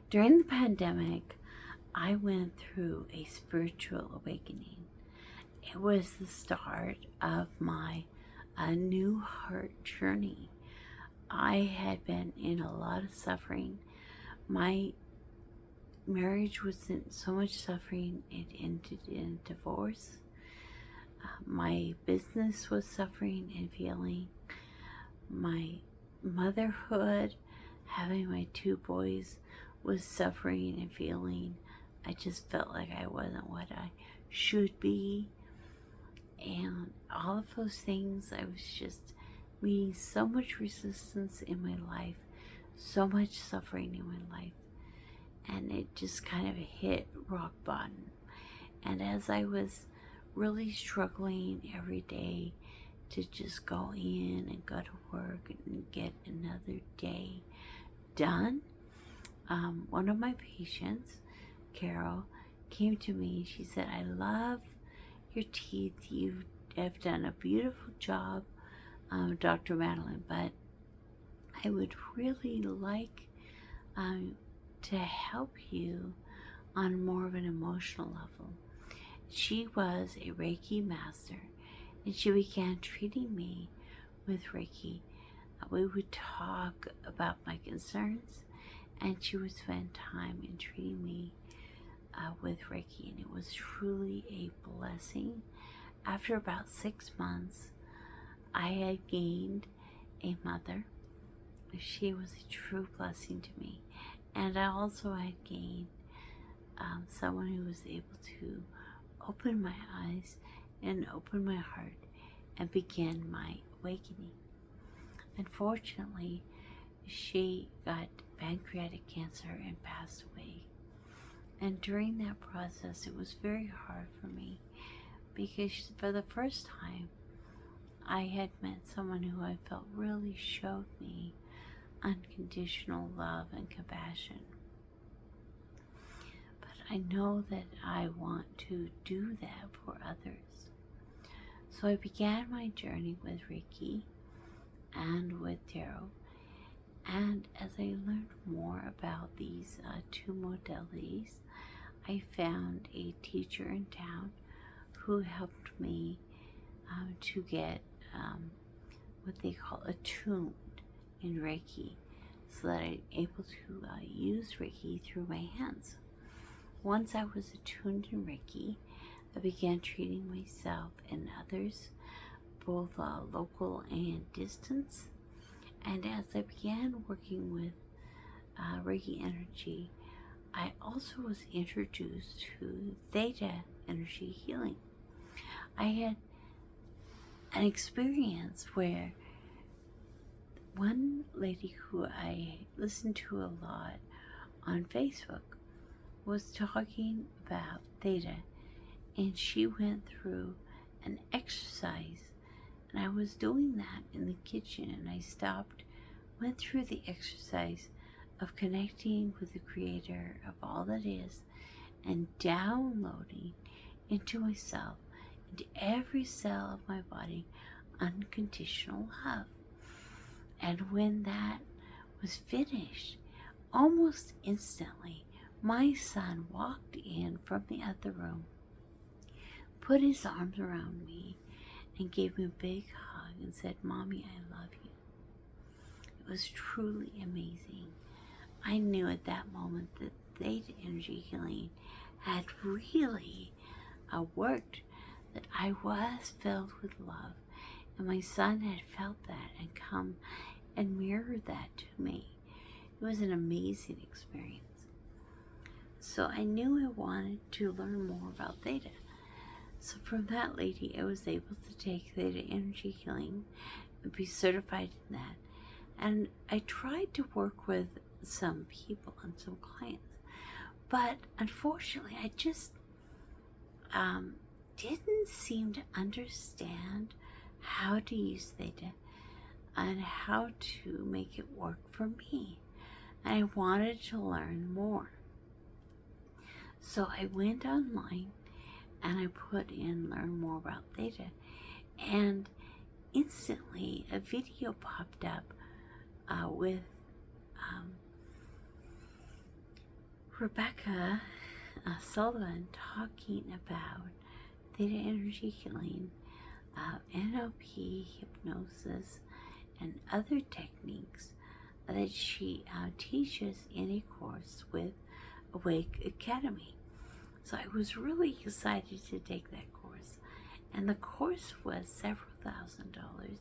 During the pandemic, I went through a spiritual awakening. It was the start of my new heart journey. I had been in a lot of suffering. My marriage was in so much suffering, it ended in divorce. My business was suffering and failing. My motherhood, having my two boys, was suffering and failing. I just felt like I wasn't what I should be. And all of those things, I was just meeting so much resistance in my life, so much suffering in my life. And it just kind of hit rock bottom. And as I was really struggling every day to just go in and go to work and get another day done, one of my patients, Carol, came to me and she said, "I love your teeth. You have done a beautiful job, Dr. Madelyn, but I would really like to help you on more of an emotional level." She was a Reiki master, and she began treating me with Reiki. We would talk about my concerns, and she would spend time in treating me with Reiki, and it was truly a blessing. After about 6 months, I had gained a mother. She was a true blessing to me, and I also had gained someone who was able to open my eyes and open my heart and begin my awakening. Unfortunately, she got pancreatic cancer and passed away. And during that process, it was very hard for me because for the first time, I had met someone who I felt really showed me unconditional love and compassion. But I know that I want to do that for others. So I began my journey with Reiki and with tarot. And as I learned more about these two modalities, I found a teacher in town who helped me to get what they call attuned in Reiki, so that I'm able to use Reiki through my hands. Once I was attuned in Reiki, I began treating myself and others, both local and distance. And as I began working with Reiki energy, I also was introduced to Theta energy healing. I had an experience where one lady who I listened to a lot on Facebook was talking about Theta, and she went through an exercise, and I was doing that in the kitchen, and I stopped, went through the exercise of connecting with the creator of all that is and downloading into myself, into every cell of my body, unconditional love. And when that was finished, almost instantly, my son walked in from the other room, put his arms around me, and gave me a big hug and said, "Mommy, I love you." It was truly amazing. I knew at that moment that Theta energy healing had really worked, that I was filled with love, and my son had felt that and come and mirrored that to me. It was an amazing experience. So I knew I wanted to learn more about Theta. So from that lady, I was able to take Theta energy healing and be certified in that. And I tried to work with some people and some clients, but unfortunately, I just didn't seem to understand how to use Theta and how to make it work for me. And I wanted to learn more. So I went online and I put in learn more about Theta, and instantly a video popped up with Rebecca Sullivan talking about theta energy healing, NLP, hypnosis, and other techniques that she teaches in a course with Awake Academy. So I was really excited to take that course. And the course was several $1,000s.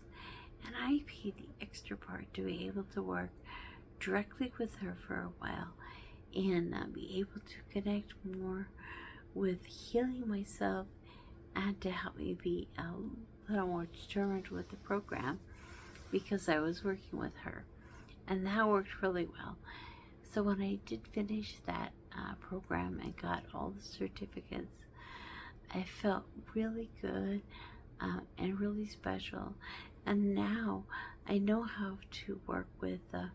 And I paid the extra part to be able to work directly with her for a while and be able to connect more with healing myself and to help me be a little more determined with the program because I was working with her. And that worked really well. So when I did finish that program and got all the certificates, I felt really good and really special. And now I know how to work with the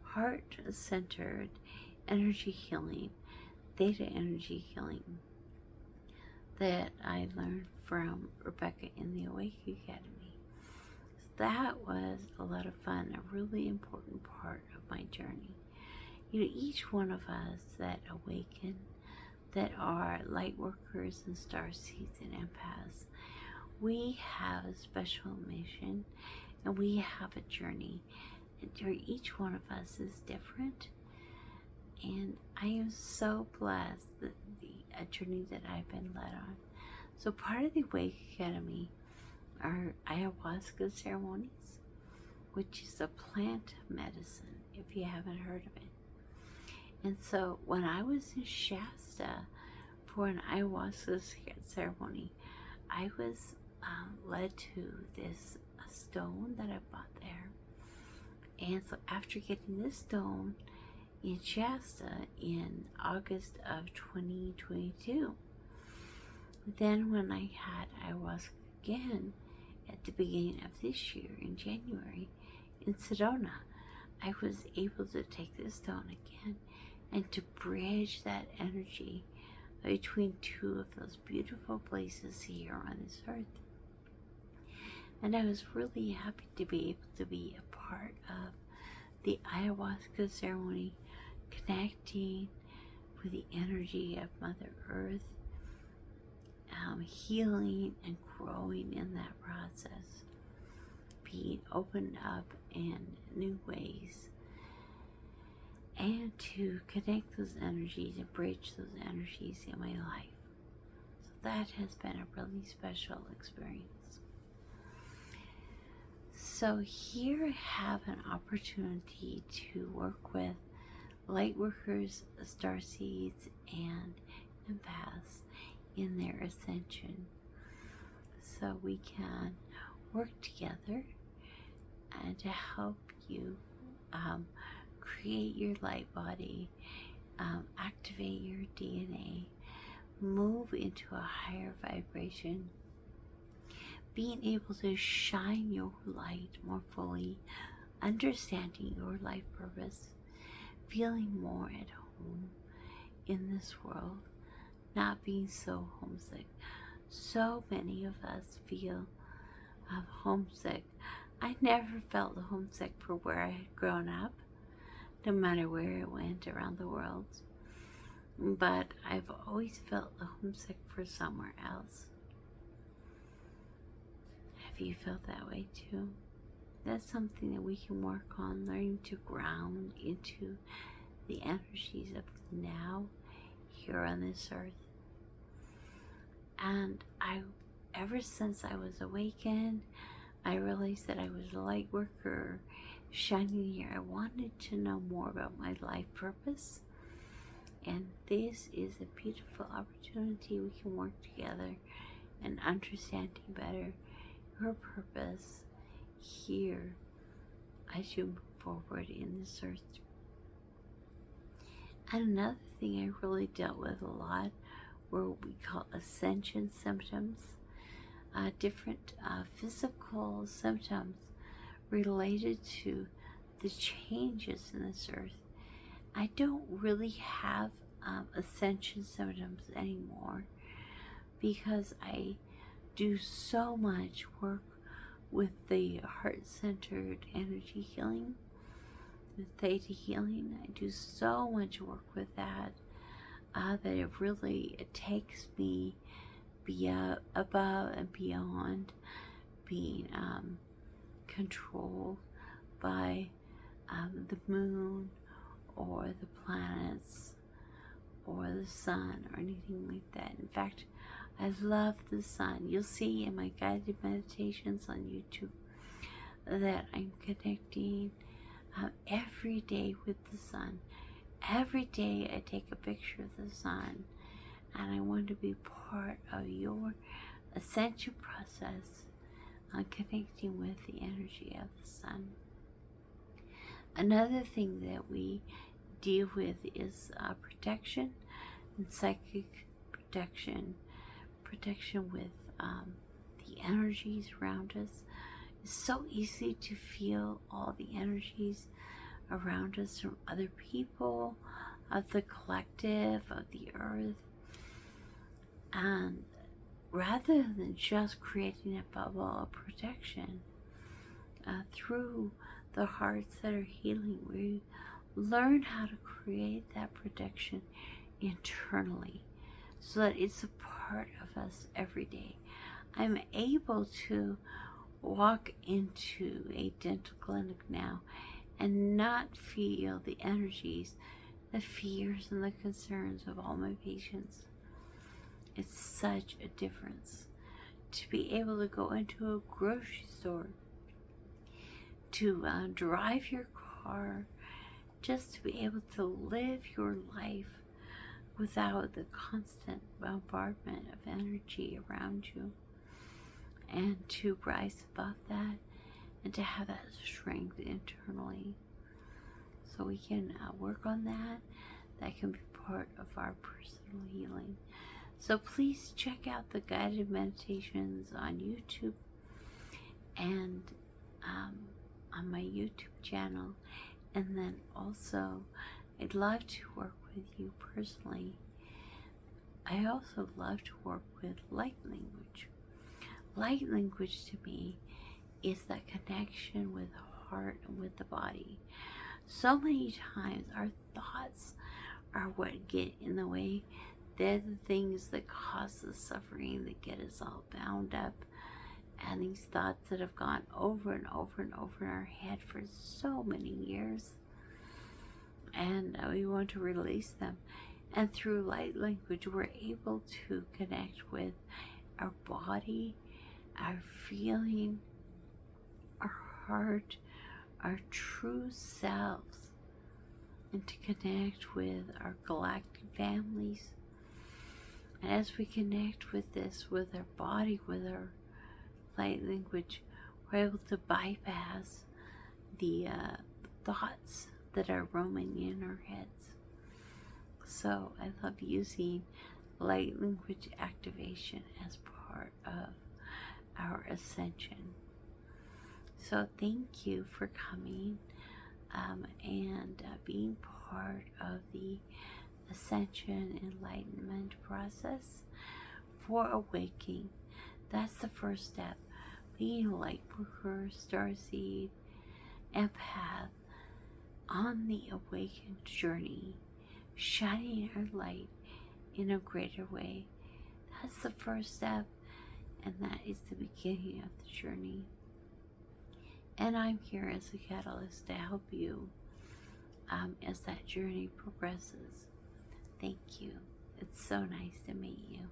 heart-centered energy healing, theta energy healing that I learned from Rebecca in the Awake Academy. So that was a lot of fun, a really important part of my journey. You know, each one of us that awaken, that are light workers and star seeds and empaths, we have a special mission and we have a journey. And each one of us is different. And I am so blessed that the journey that I've been led on. So part of the Awake Academy are ayahuasca ceremonies, which is a plant medicine, if you haven't heard of it. And so when I was in Shasta for an ayahuasca ceremony, I was led to this stone that I bought there. And so after getting this stone in Shasta in August of 2022, then when I had ayahuasca again at the beginning of this year in January in Sedona, I was able to take this stone again and to bridge that energy between two of those beautiful places here on this earth. And I was really happy to be able to be a part of the ayahuasca ceremony, connecting with the energy of Mother Earth, healing and growing in that process, being opened up in new ways, and to connect those energies and bridge those energies in my life. So that has been a really special experience. So here I have an opportunity to work with light workers, starseeds, and empaths in their ascension. So we can work together and to help you create your light body, activate your DNA, move into a higher vibration, being able to shine your light more fully, understanding your life purpose, feeling more at home in this world, not being so homesick. So many of us feel homesick. I never felt homesick for where I had grown up, no matter where I went around the world. But I've always felt homesick for somewhere else. Have you felt that way too? That's something that we can work on, learning to ground into the energies of now, here on this earth. And ever since I was awakened, I realized that I was a light worker shining here. I wanted to know more about my life purpose. And this is a beautiful opportunity. We can work together and understanding better your purpose here as you move forward in this earth. And another thing I really dealt with a lot were what we call Ascension symptoms, different physical symptoms related to the changes in this earth. I don't really have Ascension symptoms anymore because I do so much work with the heart-centered energy healing, the theta healing. I do so much work with that. that it takes me above and beyond being controlled by the moon or the planets or the sun or anything like that. In fact, I love the sun. You'll see in my guided meditations on YouTube that I'm connecting every day with the sun. Every day I take a picture of the sun, and I want to be part of your ascension process on connecting with the energy of the sun. Another thing that we deal with is protection and psychic protection. Protection with the energies around us. It's so easy to feel all the energies around us from other people, of the collective, of the earth. And rather than just creating a bubble of protection, through the hearts that are healing, we learn how to create that protection internally so that it's a part of us every day. I'm able to walk into a dental clinic now and not feel the energies, the fears, and the concerns of all my patients. It's such a difference to be able to go into a grocery store, to drive your car, just to be able to live your life without the constant bombardment of energy around you, and to rise above that and to have that strength internally. So we can work on that. That can be part of our personal healing. So please check out the guided meditations on YouTube and on my YouTube channel. And then also, I'd love to work with you personally. I also love to work with light language. Light language to me is that connection with the heart and with the body. So many times our thoughts are what get in the way. They're the things that cause the suffering, that get us all bound up. And these thoughts that have gone over and over and over in our head for so many years. And we want to release them. And through light language, we're able to connect with our body, our feeling, our heart, our true selves, and to connect with our galactic families. And as we connect with this, with our body, with our light language, we're able to bypass the thoughts that are roaming in our heads. So I love using light language activation as part of our ascension. So thank you for coming and being part of the ascension enlightenment process for awakening. That's the first step. Being a lightworker, starseed, empath on the awakened journey, shining our light in a greater way. That's the first step, and that is the beginning of the journey. And I'm here as a catalyst to help you as that journey progresses. Thank you. It's so nice to meet you.